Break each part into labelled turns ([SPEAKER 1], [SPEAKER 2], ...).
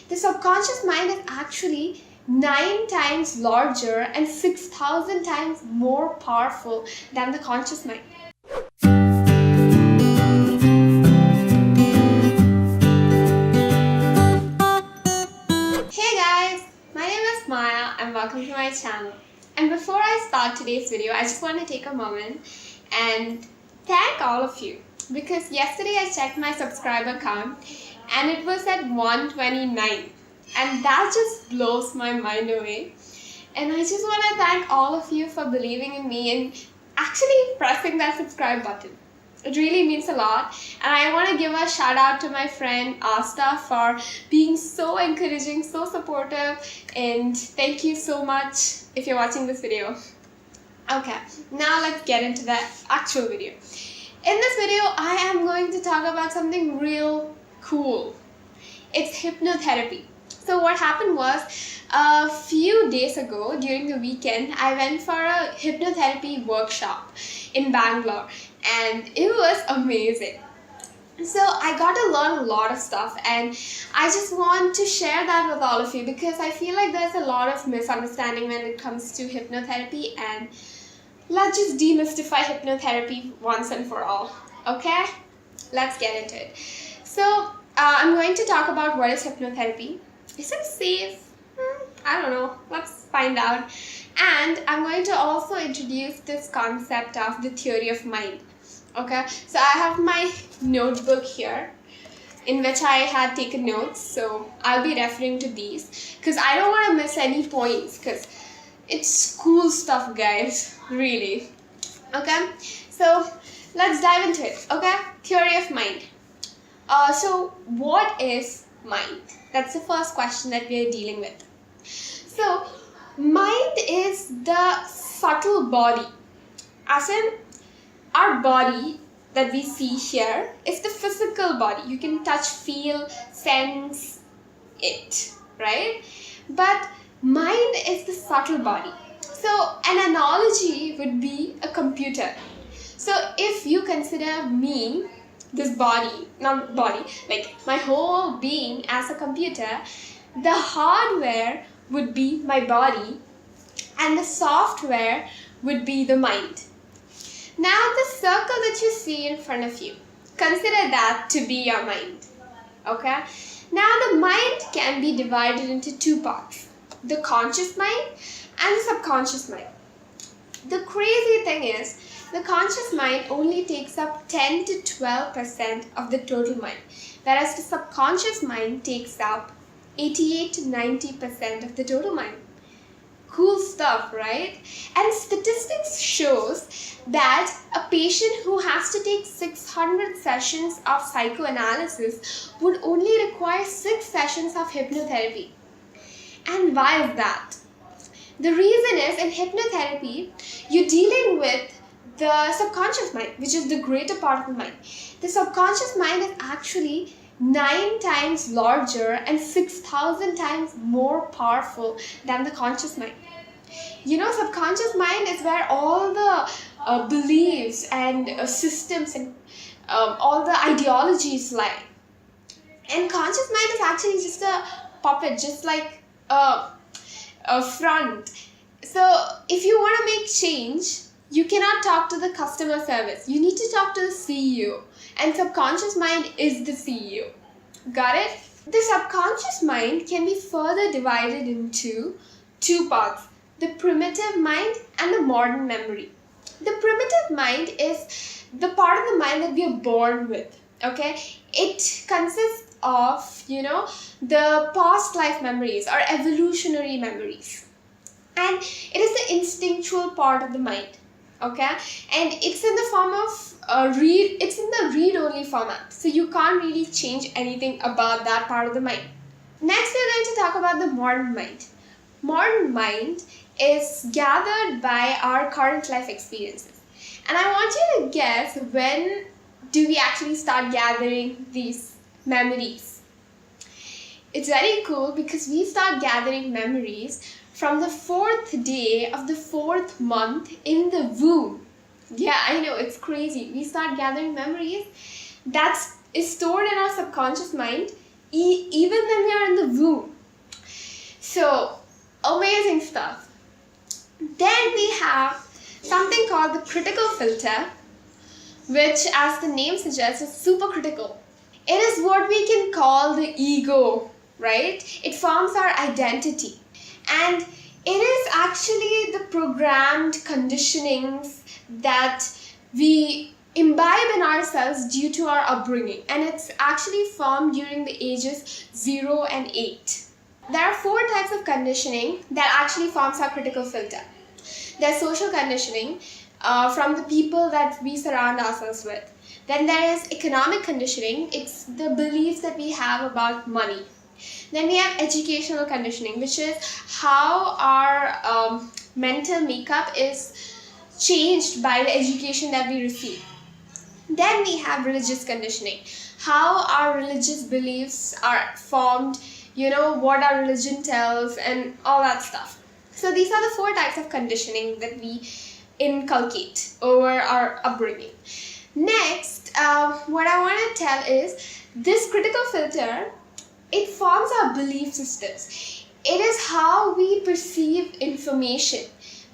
[SPEAKER 1] The subconscious mind is actually 9 times larger and 6,000 times more powerful than the conscious mind. Hey guys, my name is Maya and welcome to my channel. And before I start today's video, I just want to take a moment and thank all of you, because yesterday I checked my subscriber count and it was at 129, and that just blows my mind away. And I just want to thank all of you for believing in me and actually pressing that subscribe button. It really means a lot, and I want to give a shout out to my friend Asta for being so encouraging, so supportive, and thank you so much if you're watching this video. Okay, now let's get into the actual video. In this video, I am going to talk about something real cool. It's hypnotherapy. So what happened was, a few days ago during the weekend, I went for a hypnotherapy workshop in Bangalore, and it was amazing. So I got to learn a lot of stuff, and I just want to share that with all of you because I feel like there's a lot of misunderstanding when it comes to hypnotherapy, and let's just demystify hypnotherapy once and for all. Okay? Let's get into it. So I'm going to talk about what is hypnotherapy. Is it safe? I don't know. Let's find out. And I'm going to also introduce this concept of the theory of mind. Okay, so I have my notebook here in which I had taken notes. So I'll be referring to these because I don't want to miss any points because it's cool stuff, guys. Really. Okay, so let's dive into it. Okay, theory of mind. So what is mind? That's the first question that we are dealing with. So mind is the subtle body, as in our body that we see here is the physical body. You can touch, feel, sense it, right? But mind is the subtle body. So an analogy would be a computer. So if you consider me, this body, not body, like my whole being as a computer, the hardware would be my body and the software would be the mind. Now the circle that you see in front of you, consider that to be your mind. Okay? Now the mind can be divided into two parts, the conscious mind and the subconscious mind. The crazy thing is, the conscious mind only takes up 10 to 12% of the total mind, whereas the subconscious mind takes up 88 to 90% of the total mind. Cool stuff, right? And statistics shows that a patient who has to take 600 sessions of psychoanalysis would only require 6 sessions of hypnotherapy. And why is that? The reason is, in hypnotherapy, you're dealing with the subconscious mind, which is the greater part of the mind. The subconscious mind is actually 9 times larger and 6,000 times more powerful than the conscious mind. You know, subconscious mind is where all the beliefs and systems and all the ideologies lie. And conscious mind is actually just a puppet, just like a front. So if you want to make change, you cannot talk to the customer service. You need to talk to the CEO. And subconscious mind is the CEO. Got it? The subconscious mind can be further divided into two parts, the primitive mind and the modern memory. The primitive mind is the part of the mind that we are born with. Okay? It consists of, the past life memories or evolutionary memories. And it is the instinctual part of the mind. Okay, and it's in the form of it's in the read-only format, so you can't really change anything about that part of the mind. Next, we're going to talk about the modern mind. Modern mind is gathered by our current life experiences, and I want you to guess, when do we actually start gathering these memories? It's very cool because we start gathering memories from the 4th day of the 4th month in the womb. Yeah, I know, it's crazy. We start gathering memories that is stored in our subconscious mind even when we are in the womb. So, amazing stuff. Then we have something called the critical filter, which, as the name suggests, is super critical. It is what we can call the ego, right? It forms our identity. And it is actually the programmed conditionings that we imbibe in ourselves due to our upbringing. And it's actually formed during the ages 0 and 8. There are 4 types of conditioning that actually forms our critical filter. There's social conditioning from the people that we surround ourselves with. Then there is economic conditioning. It's the beliefs that we have about money. Then we have educational conditioning, which is how our mental makeup is changed by the education that we receive. Then we have religious conditioning, how our religious beliefs are formed, what our religion tells and all that stuff. So these are the 4 types of conditioning that we inculcate over our upbringing. Next, what I want to tell is this critical filter, it forms our belief systems. It is how we perceive information.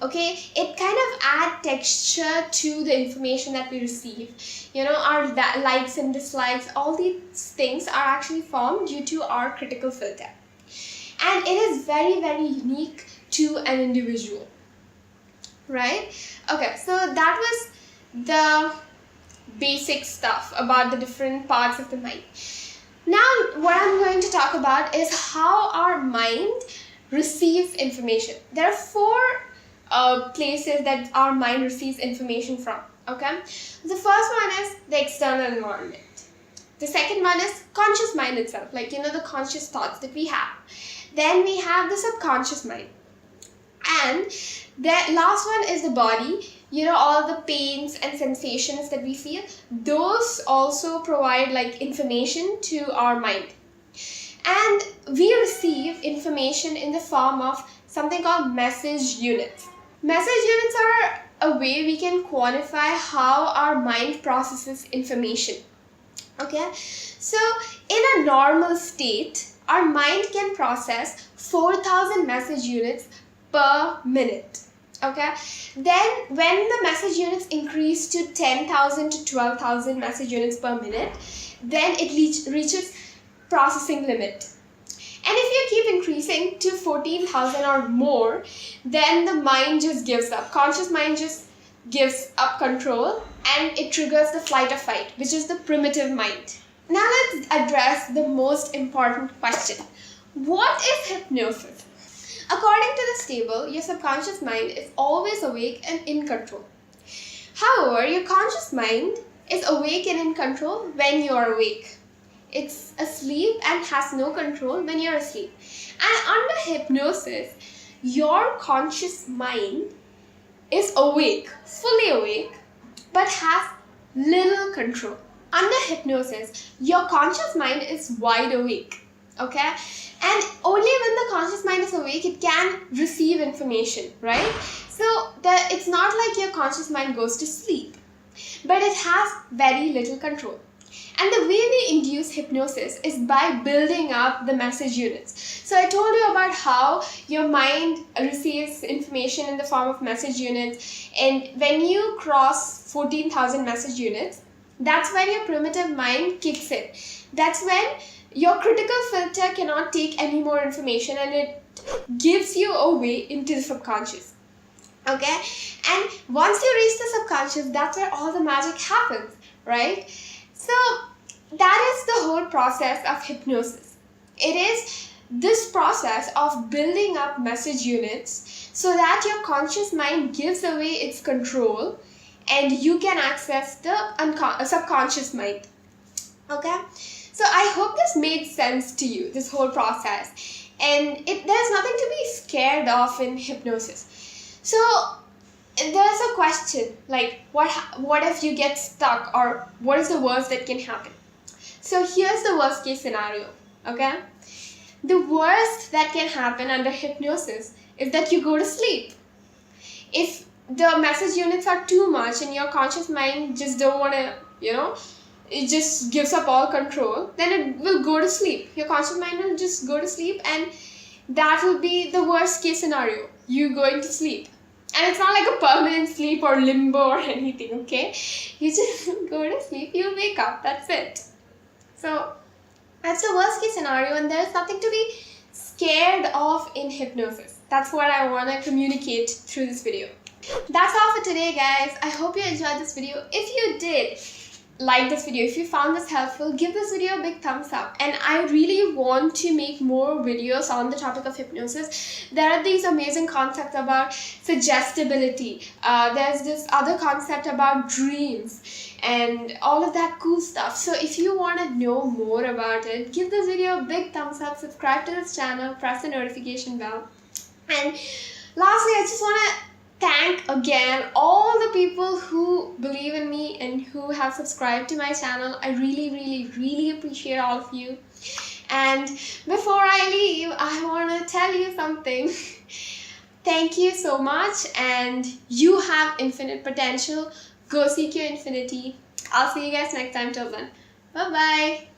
[SPEAKER 1] Okay, it kind of adds texture to the information that we receive. Our likes and dislikes, all these things are actually formed due to our critical filter. And it is very, very unique to an individual. Right? Okay, so that was the basic stuff about the different parts of the mind. Now, what I'm going to talk about is how our mind receives information. There are 4 places that our mind receives information from. Okay, the first one is the external environment. The second one is conscious mind itself, the conscious thoughts that we have. Then we have the subconscious mind, and the last one is the body. All the pains and sensations that we feel, those also provide information to our mind. And we receive information in the form of something called message units. Message units are a way we can quantify how our mind processes information. Okay, so in a normal state, our mind can process 4,000 message units per minute. Okay, then when the message units increase to 10,000 to 12,000 message units per minute, then it reaches processing limit. And if you keep increasing to 14,000 or more, then the mind just gives up. Conscious mind just gives up control and it triggers the flight or fight, which is the primitive mind. Now let's address the most important question. What is hypnosis? According to this table, your subconscious mind is always awake and in control. However, your conscious mind is awake and in control when you are awake. It's asleep and has no control when you're asleep. And under hypnosis, your conscious mind is awake, fully awake, but has little control. Under hypnosis, your conscious mind is wide awake. Okay, and only when the conscious mind is awake, it can receive information, right? So it's not like your conscious mind goes to sleep, but it has very little control. And the way we induce hypnosis is by building up the message units. So I told you about how your mind receives information in the form of message units, and when you cross 14,000 message units, that's when your primitive mind kicks in. That's when your critical filter cannot take any more information and it gives you away into the subconscious. Okay? And once you reach the subconscious, that's where all the magic happens, right? So that is the whole process of hypnosis. It is this process of building up message units so that your conscious mind gives away its control and you can access the subconscious mind. Okay? So I hope this made sense to you, this whole process. And there's nothing to be scared of in hypnosis. So there's a question like, what if you get stuck, or what is the worst that can happen? So here's the worst case scenario, okay? The worst that can happen under hypnosis is that you go to sleep. If the message units are too much and your conscious mind just don't want to, it just gives up all control, then it will go to sleep. Your conscious mind will just go to sleep, and that will be the worst case scenario. You going to sleep. And it's not like a permanent sleep or limbo or anything, okay? You just go to sleep, you wake up, that's it. So that's the worst case scenario, and there's nothing to be scared of in hypnosis. That's what I want to communicate through this video. That's all for today, guys. I hope you enjoyed this video. If you did like this video, if you found this helpful, give this video a big thumbs up. And I really want to make more videos on the topic of hypnosis. There are these amazing concepts about suggestibility. There's this other concept about dreams and all of that cool stuff. So if you want to know more about it, give this video a big thumbs up, subscribe to this channel, press the notification bell. And lastly, I just want to thank again all the people who believe in me and who have subscribed to my channel. I really appreciate all of you. And before I leave, I want to tell you something. Thank you so much, and you have infinite potential. Go seek your infinity. I'll see you guys next time. Till then, bye bye.